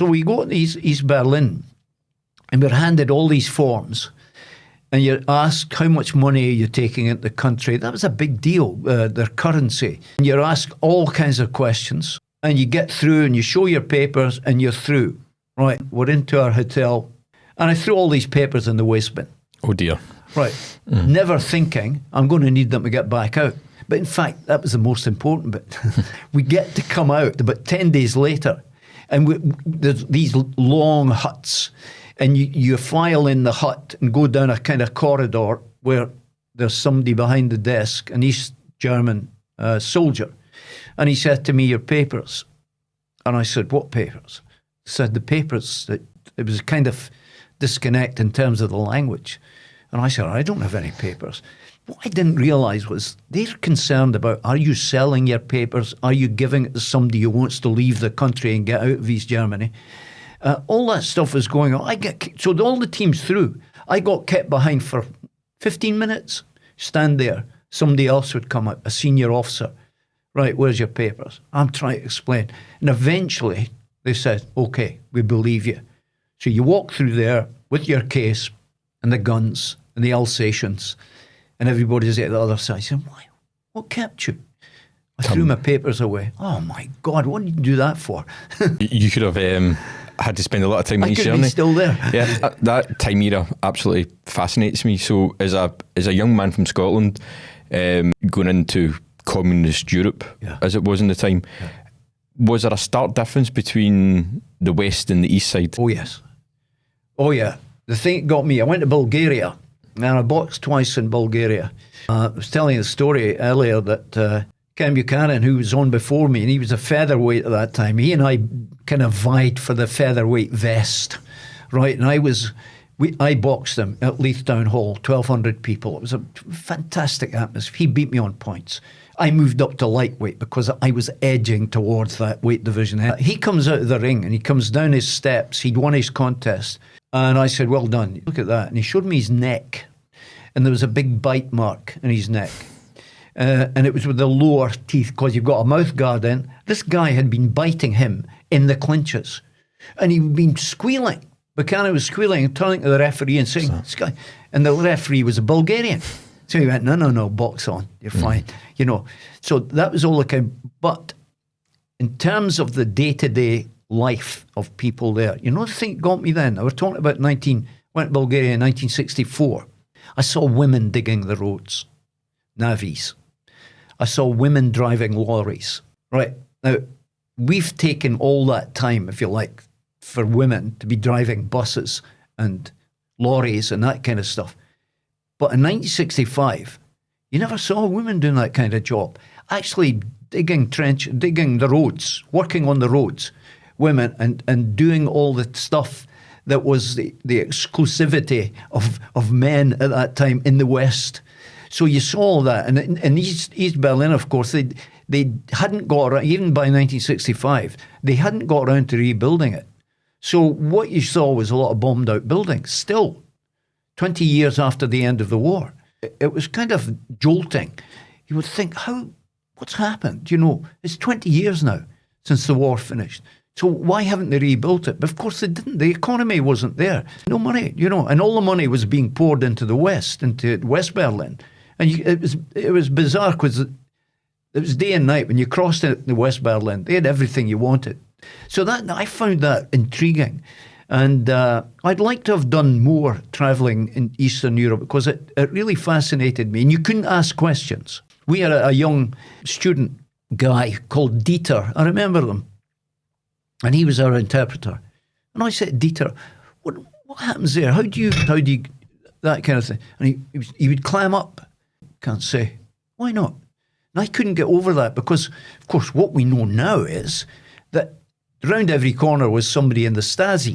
So we go to East Berlin, and we're handed all these forms, and you're asked how much money are you taking into the country. That was a big deal, their currency. And you're asked all kinds of questions, and you get through, and you show your papers, and you're through. Right, we're into our hotel, and I threw all these papers in the waste bin. Oh dear. Right, never thinking I'm going to need them to get back out. But in fact, that was the most important bit. We get to come out about 10 days later, and there's these long huts, and you file in the hut and go down a kind of corridor where there's somebody behind the desk, an East German soldier. And he said to me, your papers. And I said, what papers? He said, the papers. That it was a kind of disconnect in terms of the language. And I said, I don't have any papers. What I didn't realise was they're concerned about, are you selling your papers? Are you giving it to somebody who wants to leave the country and get out of East Germany? All that stuff was going on. So all the teams through. I got kept behind for 15 minutes, stand there. Somebody else would come out, a senior officer. Right, where's your papers? I'm trying to explain. And eventually they said, okay, we believe you. So you walk through there with your case and the guns and the Alsatians, and everybody's at the other side. I said, why? What kept you? I threw my papers away. Oh my God, what did you do that for? You could have had to spend a lot of time in East Germany. I could be still there. Yeah, that time era absolutely fascinates me. So as a young man from Scotland, going into communist Europe, as it was in the time, was there a stark difference between the West and the East side? Oh yes. Oh yeah. The thing that got me, I went to Bulgaria, and I boxed twice in Bulgaria. I was telling a story earlier that Ken Buchanan, who was on before me, and he was a featherweight at that time, he and I kind of vied for the featherweight vest, right? And I boxed him at Leith Town Hall, 1,200 people. It was a fantastic atmosphere. He beat me on points. I moved up to lightweight because I was edging towards that weight division. He comes out of the ring and he comes down his steps. He'd won his contest. And I said, well done. Look at that. And he showed me his neck. And there was a big bite mark in his neck. And it was with the lower teeth because you've got a mouth guard in. This guy had been biting him in the clinches. And he'd been squealing. Buchanan was squealing and turning to the referee and saying, this guy. And the referee was a Bulgarian. So he went, no, box on. You're fine. You know, so that was all the kind. But in terms of the day-to-day life of people there, you know the thing that got me then? I was talking about went to Bulgaria in 1964. I saw women digging the roads, navvies. I saw women driving lorries. Right. Now, we've taken all that time, if you like, for women to be driving buses and lorries and that kind of stuff. But in 1965, you never saw a woman doing that kind of job. Actually digging the roads, working on the roads, women, and doing all the stuff that was the exclusivity of men at that time in the West. So you saw all that. And in East Berlin, of course, they hadn't got around, even by 1965, they hadn't got around to rebuilding it. So what you saw was a lot of bombed out buildings. Still, 20 years after the end of the war, it was kind of jolting. You would think, what's happened? You know, it's 20 years now since the war finished. So why haven't they rebuilt it? But of course they didn't. The economy wasn't there. No money, you know, and all the money was being poured into the West, into West Berlin. And it was bizarre because it was day and night. When you crossed into West Berlin, they had everything you wanted. So I found that intriguing. And I'd like to have done more travelling in Eastern Europe because it really fascinated me. And you couldn't ask questions. We had a young student guy called Dieter. I remember them. And he was our interpreter. And I said, Dieter, what happens there? How do you, that kind of thing? And he would climb up. Can't say. Why not? And I couldn't get over that because, of course, what we know now is that around every corner was somebody in the Stasi.